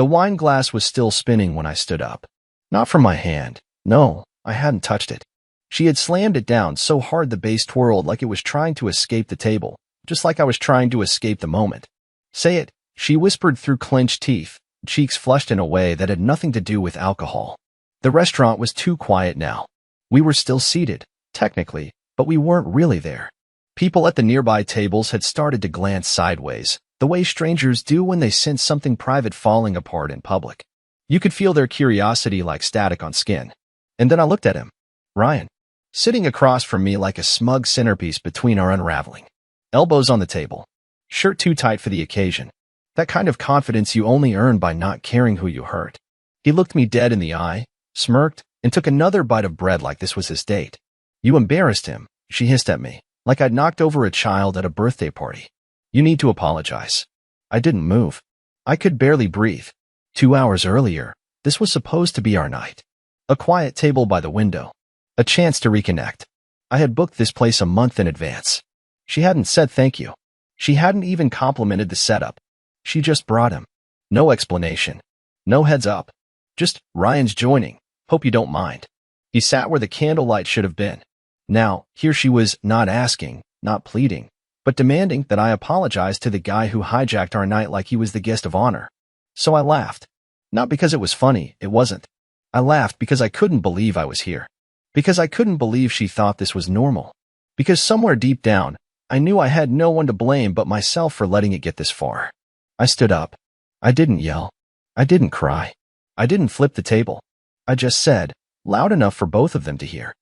The wine glass was still spinning when I stood up. Not from my hand. No, I hadn't touched it. She had slammed it down so hard the base twirled like it was trying to escape the table, just like I was trying to escape the moment. Say it, she whispered through clenched teeth, cheeks flushed in a way that had nothing to do with alcohol. The restaurant was too quiet now. We were still seated, technically, but we weren't really there. People at the nearby tables had started to glance sideways, the way strangers do when they sense something private falling apart in public. You could feel their curiosity like static on skin. And then I looked at him. Ryan. Sitting across from me like a smug centerpiece between our unraveling. Elbows on the table. Shirt too tight for the occasion. That kind of confidence you only earn by not caring who you hurt. He looked me dead in the eye, smirked, and took another bite of bread like this was his date. You embarrassed him, she hissed at me, like I'd knocked over a child at a birthday party. You need to apologize. I didn't move. I could barely breathe. 2 hours earlier, this was supposed to be our night. A quiet table by the window. A chance to reconnect. I had booked this place a month in advance. She hadn't said thank you. She hadn't even complimented the setup. She just brought him. No explanation. No heads up. Just, Ryan's joining. Hope you don't mind. He sat where the candlelight should have been. Now, here she was, not asking, not pleading, but demanding that I apologize to the guy who hijacked our night like he was the guest of honor. So I laughed. Not because it was funny, it wasn't. I laughed because I couldn't believe I was here. Because I couldn't believe she thought this was normal. Because somewhere deep down, I knew I had no one to blame but myself for letting it get this far. I stood up. I didn't yell. I didn't cry. I didn't flip the table. I just said, loud enough for both of them to hear.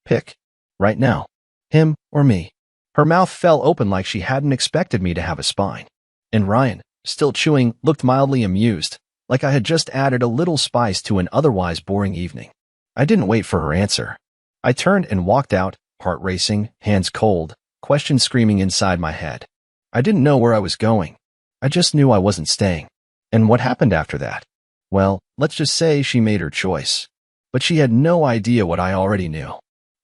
Pick. Right now. Him or me. Her mouth fell open like she hadn't expected me to have a spine. And Ryan, still chewing, looked mildly amused, like I had just added a little spice to an otherwise boring evening. I didn't wait for her answer. I turned and walked out, heart racing, hands cold, questions screaming inside my head. I didn't know where I was going. I just knew I wasn't staying. And what happened after that? Well, let's just say she made her choice. But she had no idea what I already knew.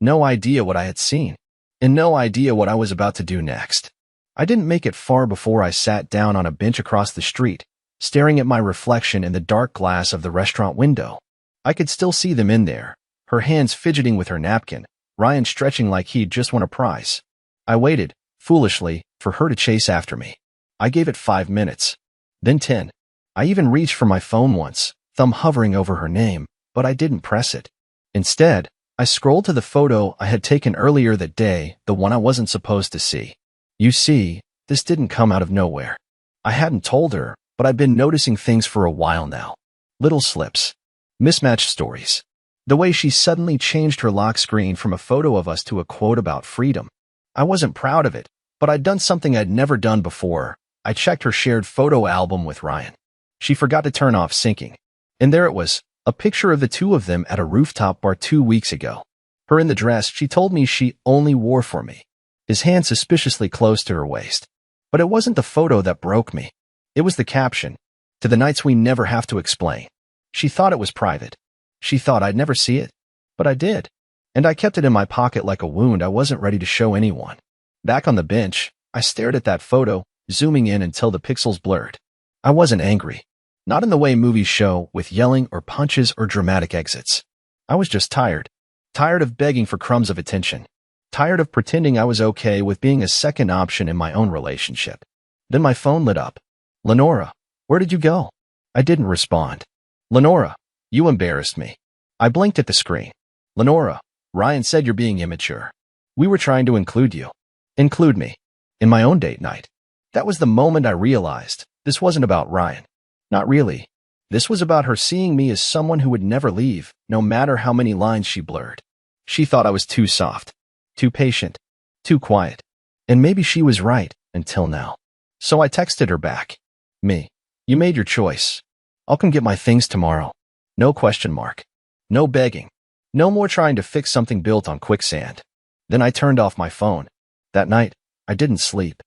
No idea what I had seen. And no idea what I was about to do next. I didn't make it far before I sat down on a bench across the street, staring at my reflection in the dark glass of the restaurant window. I could still see them in there, her hands fidgeting with her napkin, Ryan stretching like he'd just won a prize. I waited, foolishly, for her to chase after me. I gave it 5 minutes. Then 10. I even reached for my phone once, thumb hovering over her name, but I didn't press it. Instead, I scrolled to the photo I had taken earlier that day, the one I wasn't supposed to see. You see, this didn't come out of nowhere. I hadn't told her, but I'd been noticing things for a while now. Little slips. Mismatched stories. The way she suddenly changed her lock screen from a photo of us to a quote about freedom. I wasn't proud of it, but I'd done something I'd never done before. I checked her shared photo album with Ryan. She forgot to turn off syncing. And there it was, a picture of the two of them at a rooftop bar 2 weeks ago. Her in the dress she told me she only wore for me. His hand suspiciously close to her waist. But it wasn't the photo that broke me. It was the caption. To the nights we never have to explain. She thought it was private. She thought I'd never see it. But I did. And I kept it in my pocket like a wound I wasn't ready to show anyone. Back on the bench, I stared at that photo, zooming in until the pixels blurred. I wasn't angry. Not in the way movies show, with yelling or punches or dramatic exits. I was just tired. Tired of begging for crumbs of attention. Tired of pretending I was okay with being a second option in my own relationship. Then my phone lit up. Lenora, where did you go? I didn't respond. Lenora, you embarrassed me. I blinked at the screen. Lenora, Ryan said you're being immature. We were trying to include you. Include me. In my own date night. That was the moment I realized this wasn't about Ryan. Not really. This was about her seeing me as someone who would never leave, no matter how many lines she blurred. She thought I was too soft, too patient, too quiet. And maybe she was right, until now. So I texted her back. Me. You made your choice. I'll come get my things tomorrow. No question mark. No begging. No more trying to fix something built on quicksand. Then I turned off my phone. That night, I didn't sleep.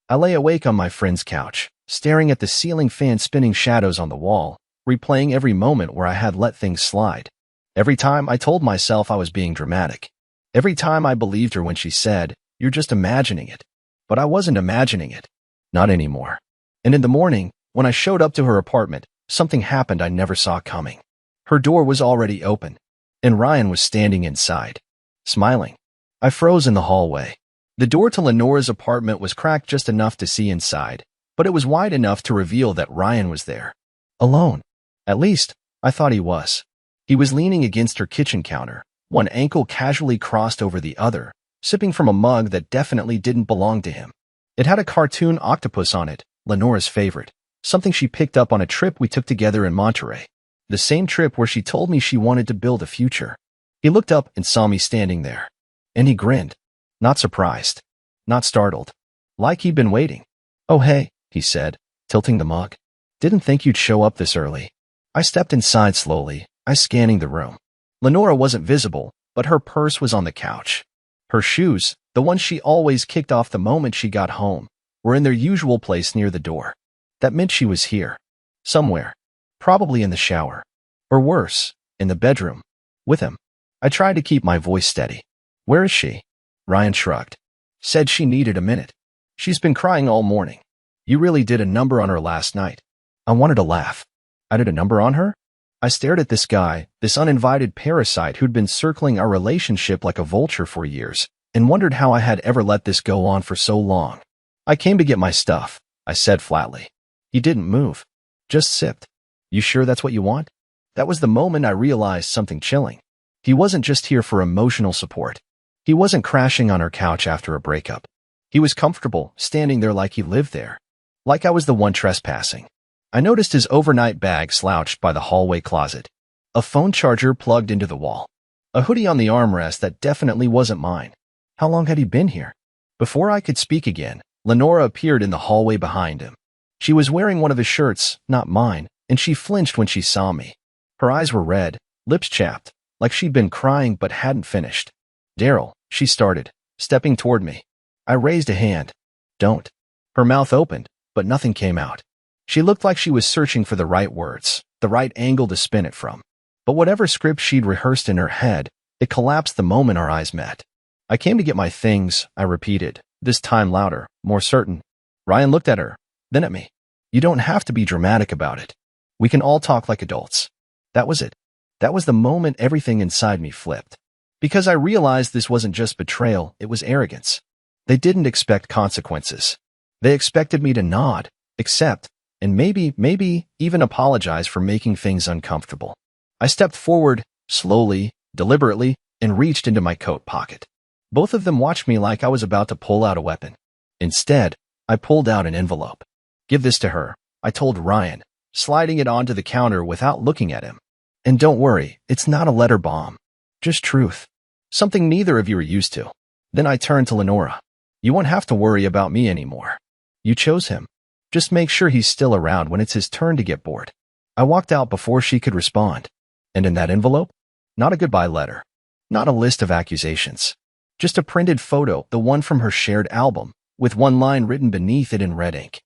I lay awake on my friend's couch, staring at the ceiling fan spinning shadows on the wall, replaying every moment where I had let things slide. Every time I told myself I was being dramatic. Every time I believed her when she said, "You're just imagining it." But I wasn't imagining it. Not anymore. And in the morning, when I showed up to her apartment, something happened I never saw coming. Her door was already open, and Ryan was standing inside, smiling. I froze in the hallway. The door to Lenora's apartment was cracked just enough to see inside, but it was wide enough to reveal that Ryan was there. Alone. At least, I thought he was. He was leaning against her kitchen counter, one ankle casually crossed over the other, sipping from a mug that definitely didn't belong to him. It had a cartoon octopus on it, Lenora's favorite, something she picked up on a trip we took together in Monterey. The same trip where she told me she wanted to build a future. He looked up and saw me standing there. And he grinned. Not surprised. Not startled. Like he'd been waiting. "Oh hey," he said, tilting the mug. "Didn't think you'd show up this early." I stepped inside slowly, eyes scanning the room. Lenora wasn't visible, but her purse was on the couch. Her shoes, the ones she always kicked off the moment she got home, were in their usual place near the door. That meant she was here. Somewhere. Probably in the shower. Or worse, in the bedroom. With him. I tried to keep my voice steady. "Where is she?" Ryan shrugged. Said she needed a minute. "She's been crying all morning. You really did a number on her last night." I wanted to laugh. I did a number on her? I stared at this guy, this uninvited parasite who'd been circling our relationship like a vulture for years, and wondered how I had ever let this go on for so long. "I came to get my stuff," I said flatly. He didn't move. Just sipped. "You sure that's what you want?" That was the moment I realized something chilling. He wasn't just here for emotional support. He wasn't crashing on her couch after a breakup. He was comfortable, standing there like he lived there. Like I was the one trespassing. I noticed his overnight bag slouched by the hallway closet. A phone charger plugged into the wall. A hoodie on the armrest that definitely wasn't mine. How long had he been here? Before I could speak again, Lenora appeared in the hallway behind him. She was wearing one of his shirts, not mine, and she flinched when she saw me. Her eyes were red, lips chapped, like she'd been crying but hadn't finished. "Daryl," she started, stepping toward me. I raised a hand. "Don't." Her mouth opened, but nothing came out. She looked like she was searching for the right words, the right angle to spin it from. But whatever script she'd rehearsed in her head, it collapsed the moment our eyes met. "I came to get my things," I repeated, this time louder, more certain. Ryan looked at her, then at me. "You don't have to be dramatic about it. We can all talk like adults." That was it. That was the moment everything inside me flipped. Because I realized this wasn't just betrayal, it was arrogance. They didn't expect consequences. They expected me to nod, accept, and maybe even apologize for making things uncomfortable. I stepped forward, slowly, deliberately, and reached into my coat pocket. Both of them watched me like I was about to pull out a weapon. Instead, I pulled out an envelope. "Give this to her," I told Ryan, sliding it onto the counter without looking at him. "And don't worry, it's not a letter bomb. Just truth. Something neither of you are used to." Then I turned to Lenora. "You won't have to worry about me anymore. You chose him. Just make sure he's still around when it's his turn to get bored." I walked out before she could respond. And in that envelope? Not a goodbye letter. Not a list of accusations. Just a printed photo, the one from her shared album, with one line written beneath it in red ink.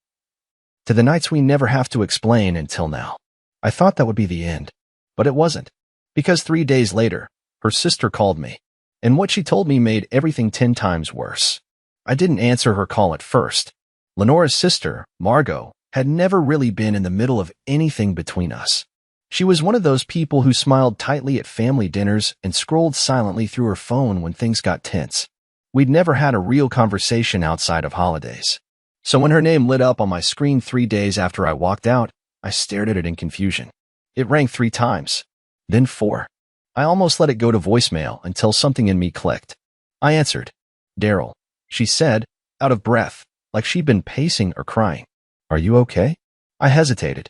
"To the nights we never have to explain until now." I thought that would be the end. But it wasn't. Because 3 days later, her sister called me. And what she told me made everything 10 times worse. I didn't answer her call at first. Lenora's sister, Margot, had never really been in the middle of anything between us. She was one of those people who smiled tightly at family dinners and scrolled silently through her phone when things got tense. We'd never had a real conversation outside of holidays. So when her name lit up on my screen 3 days after I walked out, I stared at it in confusion. It rang 3 times. Then 4. I almost let it go to voicemail until something in me clicked. I answered. "Daryl," she said, out of breath, like she'd been pacing or crying. "Are you okay?" I hesitated.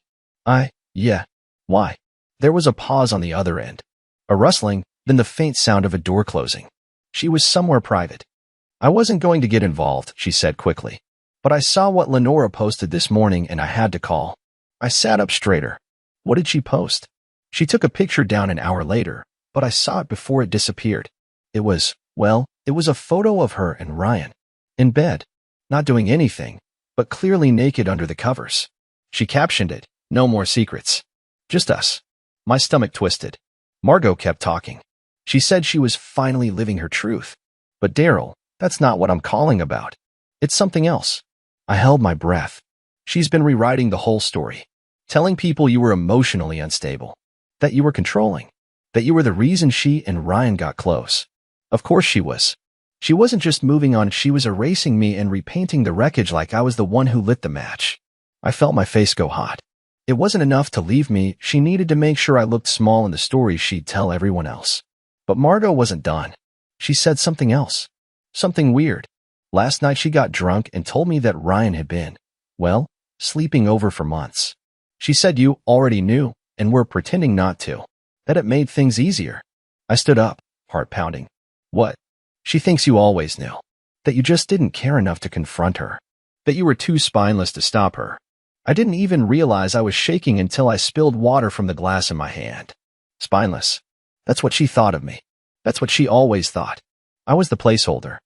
Yeah. Why?" There was a pause on the other end. A rustling, then the faint sound of a door closing. She was somewhere private. "I wasn't going to get involved," she said quickly. "But I saw what Lenora posted this morning and I had to call." I sat up straighter. What did she post? She took a picture down an hour later, but I saw it before it disappeared. It was a photo of her and Ryan. In bed. Not doing anything, but clearly naked under the covers. She captioned it, "No more secrets. Just us." My stomach twisted. Margot kept talking. She said she was finally living her truth. But Daryl, that's not what I'm calling about. It's something else. I held my breath. She's been rewriting the whole story. telling people you were emotionally unstable, that you were controlling, that you were the reason she and Ryan got close. Of course she was. She wasn't just moving on, she was erasing me and repainting the wreckage like I was the one who lit the match. I felt my face go hot. It wasn't enough to leave me, she needed to make sure I looked small in the stories she'd tell everyone else. But Margot wasn't done. She said something else. Something weird. Last night she got drunk and told me that Ryan had been, well, sleeping over for months. She said you already knew and were pretending not to. That it made things easier. I stood up, heart pounding. What? She thinks you always knew. That you just didn't care enough to confront her. That you were too spineless to stop her. I didn't even realize I was shaking until I spilled water from the glass in my hand. Spineless. That's what she thought of me. That's what she always thought. I was the placeholder.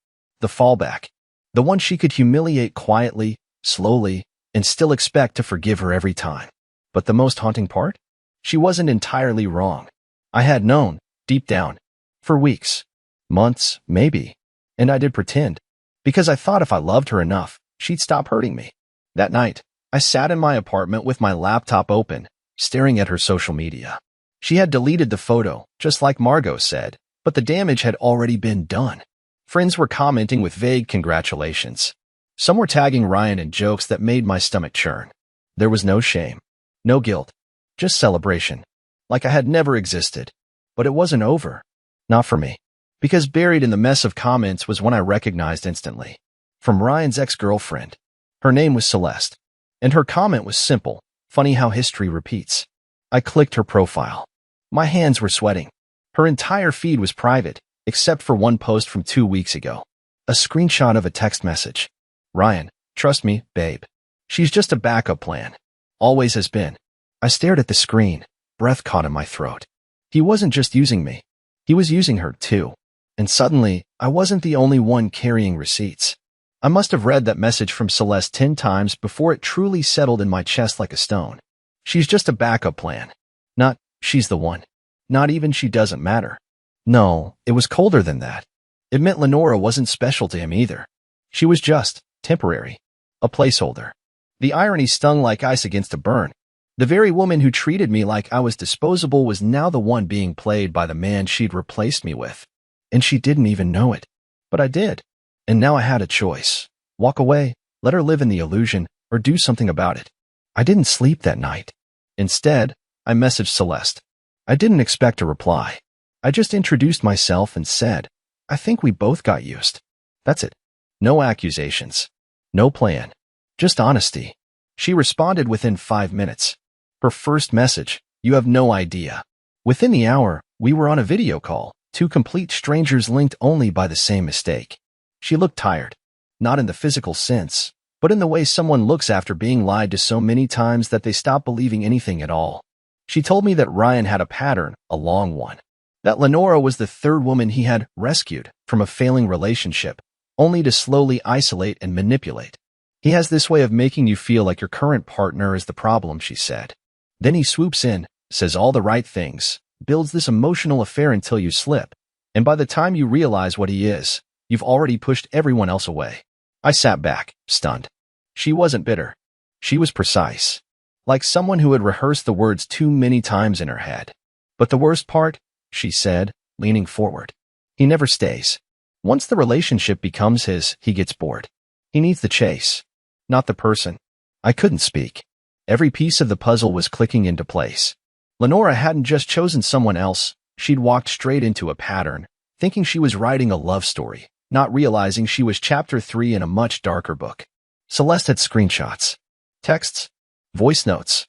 The fallback. The one she could humiliate quietly, slowly, and still expect to forgive her every time. But the most haunting part? She wasn't entirely wrong. I had known, deep down. For weeks. Months, maybe. And I did pretend. Because I thought if I loved her enough, she'd stop hurting me. That night, I sat in my apartment with my laptop open, staring at her social media. She had deleted the photo, just like Margot said, but the damage had already been done. Friends were commenting with vague congratulations. Some were tagging Ryan in jokes that made my stomach churn. There was no shame, no guilt, just celebration, like I had never existed. But it wasn't over. Not for me. Because buried in the mess of comments was one I recognized instantly. From Ryan's ex-girlfriend. Her name was Celeste. And her comment was simple. Funny how history repeats. I clicked her profile. My hands were sweating. Her entire feed was private, except for one post from 2 weeks ago. A screenshot of a text message. Ryan, trust me, babe. She's just a backup plan. Always has been. I stared at the screen, breath caught in my throat. He wasn't just using me. He was using her, too. And suddenly, I wasn't the only one carrying receipts. I must have read that message from Celeste 10 times before it truly settled in my chest like a stone. She's just a backup plan. Not, she's the one. Not even she doesn't matter. No, it was colder than that. It meant Lenora wasn't special to him either. She was just temporary. A placeholder. The irony stung like ice against a burn. The very woman who treated me like I was disposable was now the one being played by the man she'd replaced me with. And she didn't even know it. But I did. And now I had a choice. Walk away, let her live in the illusion, or do something about it. I didn't sleep that night. Instead, I messaged Celeste. I didn't expect a reply. I just introduced myself and said, I think we both got used. That's it. No accusations. No plan. Just honesty. She responded within 5 minutes. Her first message, you have no idea. Within the hour, we were on a video call, 2 complete strangers linked only by the same mistake. She looked tired. Not in the physical sense, but in the way someone looks after being lied to so many times that they stop believing anything at all. She told me that Ryan had a pattern, a long one. That Lenora was the 3rd woman he had rescued from a failing relationship, only to slowly isolate and manipulate. He has this way of making you feel like your current partner is the problem, she said. Then he swoops in, says all the right things, builds this emotional affair until you slip, and by the time you realize what he is, you've already pushed everyone else away. I sat back, stunned. She wasn't bitter. She was precise. Like someone who had rehearsed the words too many times in her head. But the worst part, she said, leaning forward. He never stays. Once the relationship becomes his, he gets bored. He needs the chase. Not the person. I couldn't speak. Every piece of the puzzle was clicking into place. Lenora hadn't just chosen someone else. She'd walked straight into a pattern, thinking she was writing a love story, not realizing she was chapter 3 in a much darker book. Celeste had screenshots, texts, voice notes,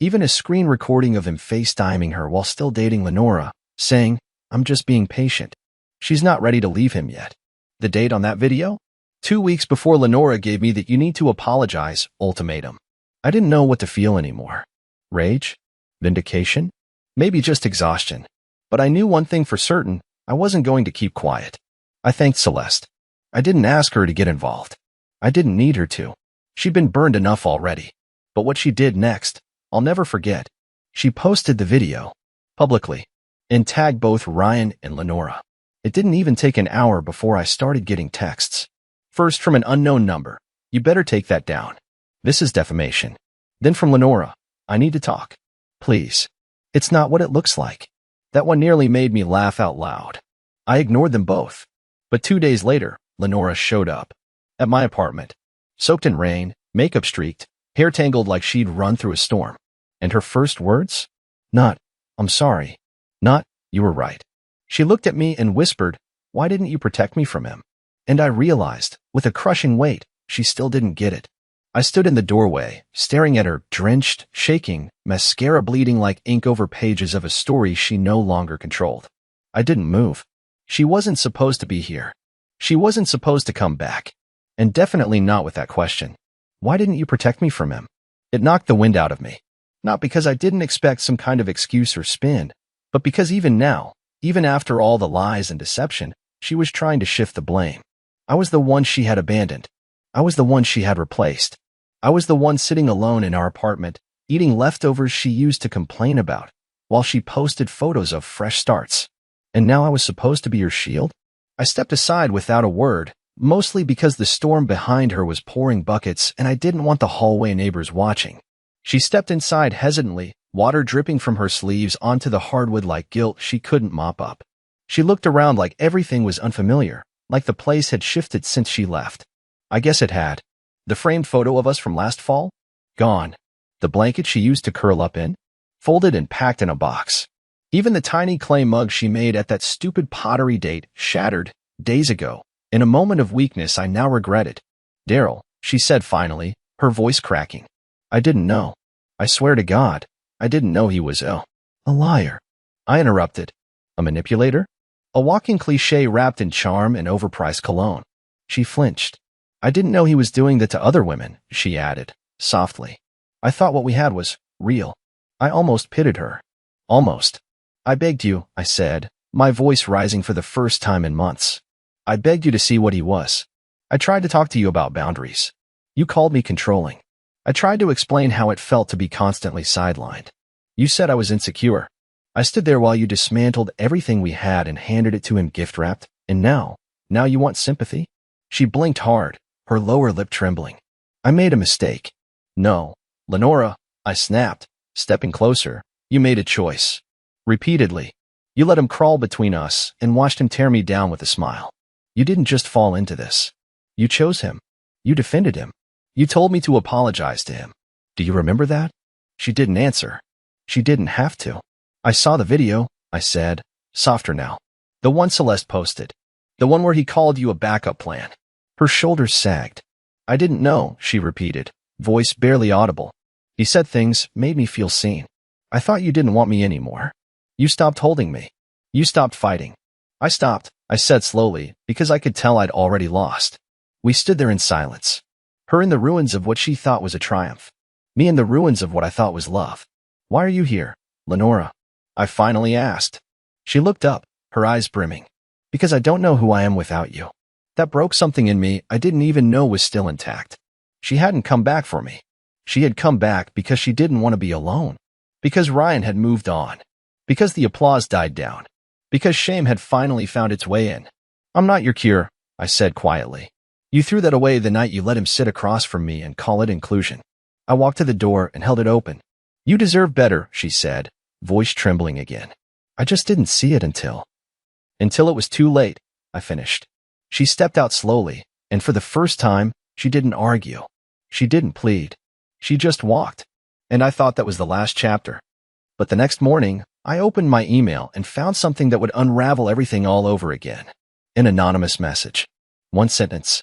even a screen recording of him FaceTiming her while still dating Lenora, saying, I'm just being patient. She's not ready to leave him yet. The date on that video? 2 weeks before Lenora gave me that you need to apologize ultimatum. I didn't know what to feel anymore. Rage? Vindication? Maybe just exhaustion. But I knew one thing for certain, I wasn't going to keep quiet. I thanked Celeste. I didn't ask her to get involved. I didn't need her to. She'd been burned enough already. But what she did next, I'll never forget. She posted the video, publicly, and tagged both Ryan and Lenora. It didn't even take an hour before I started getting texts. First from an unknown number, you better take that down. This is defamation. Then from Lenora, I need to talk. Please. It's not what it looks like. That one nearly made me laugh out loud. I ignored them both. But 2 days later, Lenora showed up. At my apartment. Soaked in rain, makeup streaked, hair tangled like she'd run through a storm. And her first words? Not, I'm sorry. Not, you were right. She looked at me and whispered, why didn't you protect me from him? And I realized, with a crushing weight, she still didn't get it. I stood in the doorway, staring at her, drenched, shaking, mascara bleeding like ink over pages of a story she no longer controlled. I didn't move. She wasn't supposed to be here. She wasn't supposed to come back. And definitely not with that question. Why didn't you protect me from him? It knocked the wind out of me. Not because I didn't expect some kind of excuse or spin, but because even now, even after all the lies and deception, she was trying to shift the blame. I was the one she had abandoned. I was the one she had replaced. I was the one sitting alone in our apartment, eating leftovers she used to complain about, while she posted photos of fresh starts. And now I was supposed to be her shield? I stepped aside without a word, mostly because the storm behind her was pouring buckets and I didn't want the hallway neighbors watching. She stepped inside hesitantly, water dripping from her sleeves onto the hardwood like guilt she couldn't mop up. She looked around like everything was unfamiliar, like the place had shifted since she left. I guess it had. The framed photo of us from last fall? Gone. The blanket she used to curl up in? Folded and packed in a box. Even the tiny clay mug she made at that stupid pottery date, shattered, days ago. In a moment of weakness I now regretted. Daryl, she said finally, her voice cracking. I didn't know. I swear to God, I didn't know he was a liar. I interrupted. A manipulator? A walking cliché wrapped in charm and overpriced cologne. She flinched. I didn't know he was doing that to other women, she added, softly. I thought what we had was real. I almost pitied her. Almost. I begged you, I said, my voice rising for the first time in months. I begged you to see what he was. I tried to talk to you about boundaries. You called me controlling. I tried to explain how it felt to be constantly sidelined. You said I was insecure. I stood there while you dismantled everything we had and handed it to him gift-wrapped, and now you want sympathy? She blinked hard, her lower lip trembling. I made a mistake. No, Lenora, I snapped, stepping closer. You made a choice. Repeatedly. You let him crawl between us and watched him tear me down with a smile. You didn't just fall into this. You chose him. You defended him. You told me to apologize to him. Do you remember that? She didn't answer. She didn't have to. I saw the video, I said, softer now. The one Celeste posted. The one where he called you a backup plan. Her shoulders sagged. I didn't know, she repeated, voice barely audible. He said things, made me feel seen. I thought you didn't want me anymore. You stopped holding me. You stopped fighting. I stopped, I said slowly, because I could tell I'd already lost. We stood there in silence. Her in the ruins of what she thought was a triumph. Me in the ruins of what I thought was love. Why are you here, Lenora? I finally asked. She looked up, her eyes brimming. Because I don't know who I am without you. That broke something in me I didn't even know was still intact. She hadn't come back for me. She had come back because she didn't want to be alone. Because Ryan had moved on. Because the applause died down. Because shame had finally found its way in. I'm not your cure, I said quietly. You threw that away the night you let him sit across from me and call it inclusion. I walked to the door and held it open. You deserve better, she said, voice trembling again. I just didn't see it until it was too late, I finished. She stepped out slowly, and for the first time, she didn't argue. She didn't plead. She just walked. And I thought that was the last chapter. But the next morning, I opened my email and found something that would unravel everything all over again. An anonymous message. One sentence.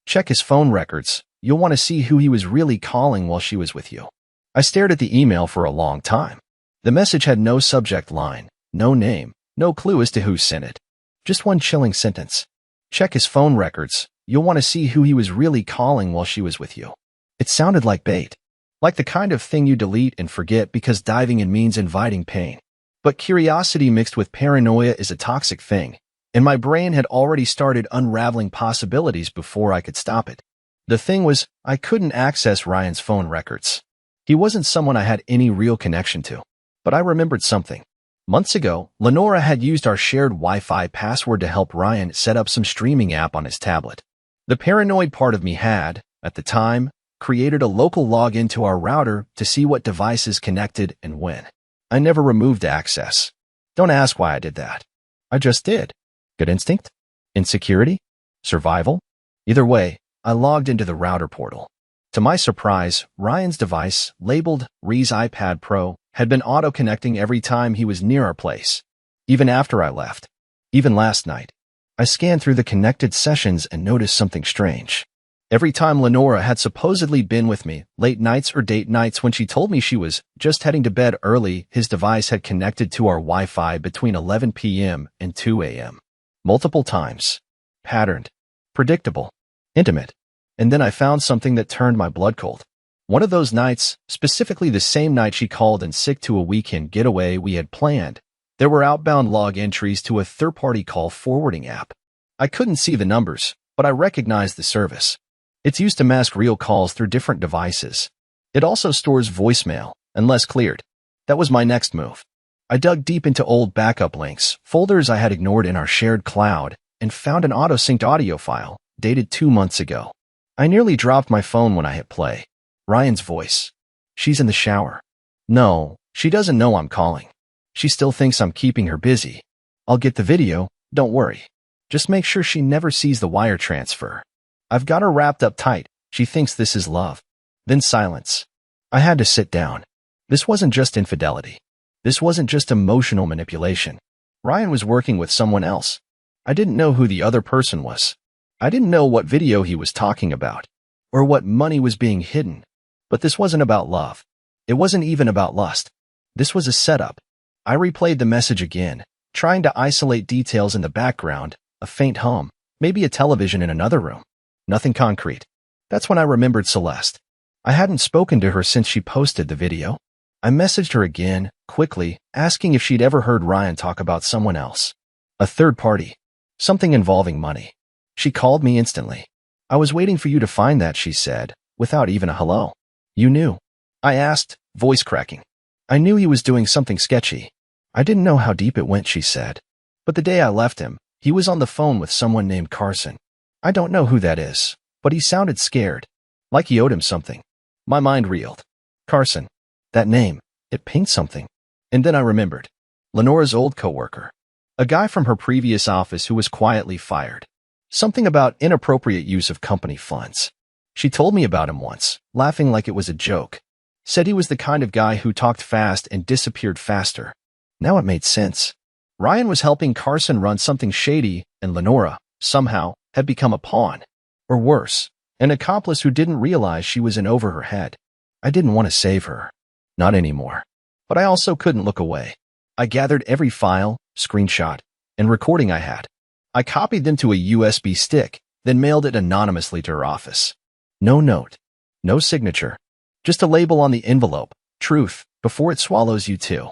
Check his phone records. You'll want to see who he was really calling while she was with you. I stared at the email for a long time. The message had no subject line, no name, no clue as to who sent it. Just one chilling sentence. Check his phone records. You'll want to see who he was really calling while she was with you. It sounded like bait. Like the kind of thing you delete and forget because diving in means inviting pain. But curiosity mixed with paranoia is a toxic thing, and my brain had already started unraveling possibilities before I could stop it. The thing was, I couldn't access Ryan's phone records. He wasn't someone I had any real connection to. But I remembered something. Months ago, Lenora had used our shared Wi-Fi password to help Ryan set up some streaming app on his tablet. The paranoid part of me had, at the time, created a local login to our router to see what devices connected and when. I never removed access. Don't ask why I did that. I just did. Gut instinct? Insecurity? Survival? Either way, I logged into the router portal. To my surprise, Ryan's device, labeled Ree's iPad Pro, had been auto-connecting every time he was near our place, even after I left. Even last night, I scanned through the connected sessions and noticed something strange. Every time Lenora had supposedly been with me, late nights or date nights when she told me she was just heading to bed early, his device had connected to our Wi-Fi between 11 p.m. and 2 a.m. Multiple times. Patterned. Predictable. Intimate. And then I found something that turned my blood cold. One of those nights, specifically the same night she called in sick to a weekend getaway we had planned, there were outbound log entries to a third-party call forwarding app. I couldn't see the numbers, but I recognized the service. It's used to mask real calls through different devices. It also stores voicemail, unless cleared. That was my next move. I dug deep into old backup links, folders I had ignored in our shared cloud, and found an auto-synced audio file, dated 2 months ago. I nearly dropped my phone when I hit play. Ryan's voice. She's in the shower. No, she doesn't know I'm calling. She still thinks I'm keeping her busy. I'll get the video, don't worry. Just make sure she never sees the wire transfer. I've got her wrapped up tight. She thinks this is love. Then silence. I had to sit down. This wasn't just infidelity. This wasn't just emotional manipulation. Ryan was working with someone else. I didn't know who the other person was. I didn't know what video he was talking about, or what money was being hidden. But this wasn't about love. It wasn't even about lust. This was a setup. I replayed the message again, trying to isolate details in the background, a faint hum, maybe a television in another room. Nothing concrete. That's when I remembered Celeste. I hadn't spoken to her since she posted the video. I messaged her again, quickly, asking if she'd ever heard Ryan talk about someone else. A third party. Something involving money. She called me instantly. I was waiting for you to find that, she said, without even a hello. You knew. I asked, voice cracking. I knew he was doing something sketchy. I didn't know how deep it went, she said. But the day I left him, he was on the phone with someone named Carson. I don't know who that is, but he sounded scared, like he owed him something. My mind reeled. Carson. That name, it pinged something. And then I remembered. Lenora's old coworker. A guy from her previous office who was quietly fired. Something about inappropriate use of company funds. She told me about him once, laughing like it was a joke. Said he was the kind of guy who talked fast and disappeared faster. Now it made sense. Ryan was helping Carson run something shady, and Lenora, somehow, had become a pawn. Or worse, an accomplice who didn't realize she was in over her head. I didn't want to save her. Not anymore. But I also couldn't look away. I gathered every file, screenshot, and recording I had. I copied them to a USB stick, then mailed it anonymously to her office. No note. No signature. Just a label on the envelope. Truth, before it swallows you too.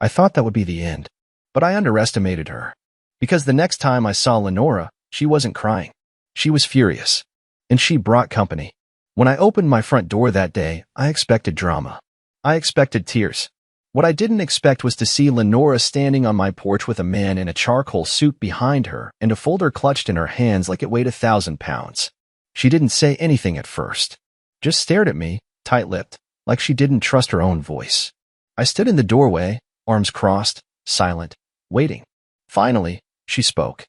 I thought that would be the end. But I underestimated her. Because the next time I saw Lenora, she wasn't crying. She was furious. And she brought company. When I opened my front door that day, I expected drama. I expected tears. What I didn't expect was to see Lenora standing on my porch with a man in a charcoal suit behind her and a folder clutched in her hands like it weighed 1,000 pounds. She didn't say anything at first. Just stared at me, tight-lipped, like she didn't trust her own voice. I stood in the doorway, arms crossed, silent, waiting. Finally, she spoke.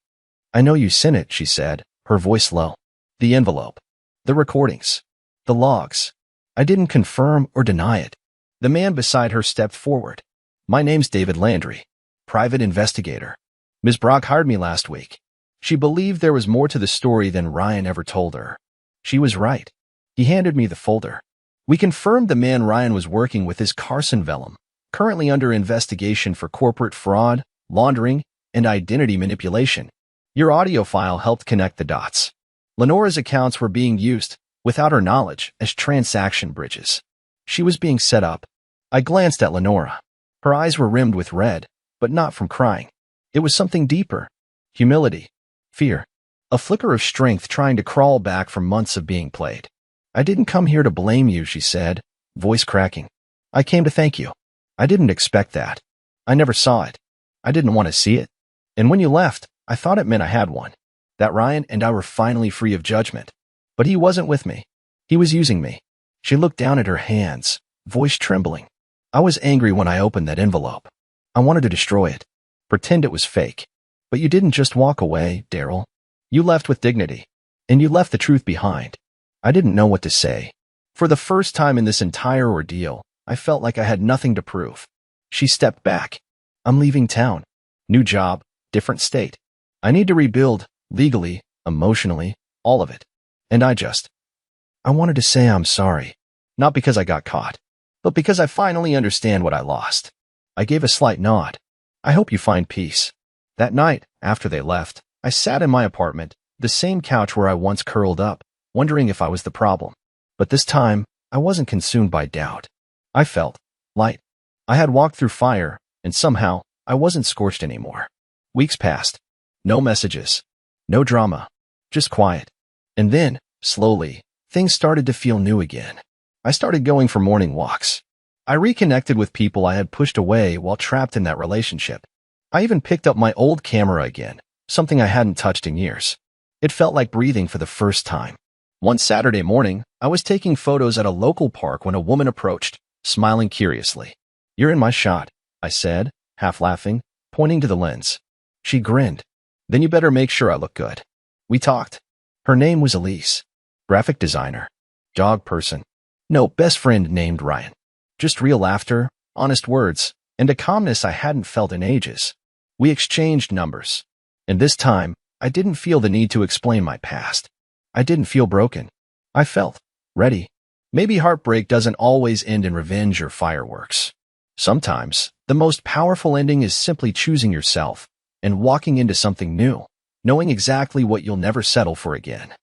I know you sent it, she said, her voice low. The envelope. The recordings. The logs. I didn't confirm or deny it. The man beside her stepped forward. My name's David Landry, private investigator. Ms. Brock hired me last week. She believed there was more to the story than Ryan ever told her. She was right. He handed me the folder. We confirmed the man Ryan was working with is Carson Vellum, currently under investigation for corporate fraud, laundering, and identity manipulation. Your audio file helped connect the dots. Lenora's accounts were being used, without her knowledge, as transaction bridges. She was being set up. I glanced at Lenora. Her eyes were rimmed with red, but not from crying. It was something deeper. Humility. Fear. A flicker of strength trying to crawl back from months of being played. I didn't come here to blame you, she said, voice cracking. I came to thank you. I didn't expect that. I never saw it. I didn't want to see it. And when you left, I thought it meant I had one. That Ryan and I were finally free of judgment. But he wasn't with me. He was using me. She looked down at her hands, voice trembling. I was angry when I opened that envelope. I wanted to destroy it, pretend it was fake. But you didn't just walk away, Daryl. You left with dignity, and you left the truth behind. I didn't know what to say. For the first time in this entire ordeal, I felt like I had nothing to prove. She stepped back. I'm leaving town. New job, different state. I need to rebuild, legally, emotionally, all of it. And I wanted to say I'm sorry. Not because I got caught, but because I finally understand what I lost. I gave a slight nod. I hope you find peace. That night, after they left, I sat in my apartment, the same couch where I once curled up, wondering if I was the problem. But this time, I wasn't consumed by doubt. I felt light. I had walked through fire, and somehow, I wasn't scorched anymore. Weeks passed. No messages. No drama. Just quiet. And then, slowly, things started to feel new again. I started going for morning walks. I reconnected with people I had pushed away while trapped in that relationship. I even picked up my old camera again, something I hadn't touched in years. It felt like breathing for the first time. One Saturday morning, I was taking photos at a local park when a woman approached, smiling curiously. "You're in my shot," I said, half laughing, pointing to the lens. She grinned. "Then you better make sure I look good." We talked. Her name was Elise. Graphic designer. Dog person. No best friend named Ryan. Just real laughter, honest words, and a calmness I hadn't felt in ages. We exchanged numbers. And this time, I didn't feel the need to explain my past. I didn't feel broken. I felt ready. Maybe heartbreak doesn't always end in revenge or fireworks. Sometimes, the most powerful ending is simply choosing yourself and walking into something new, knowing exactly what you'll never settle for again.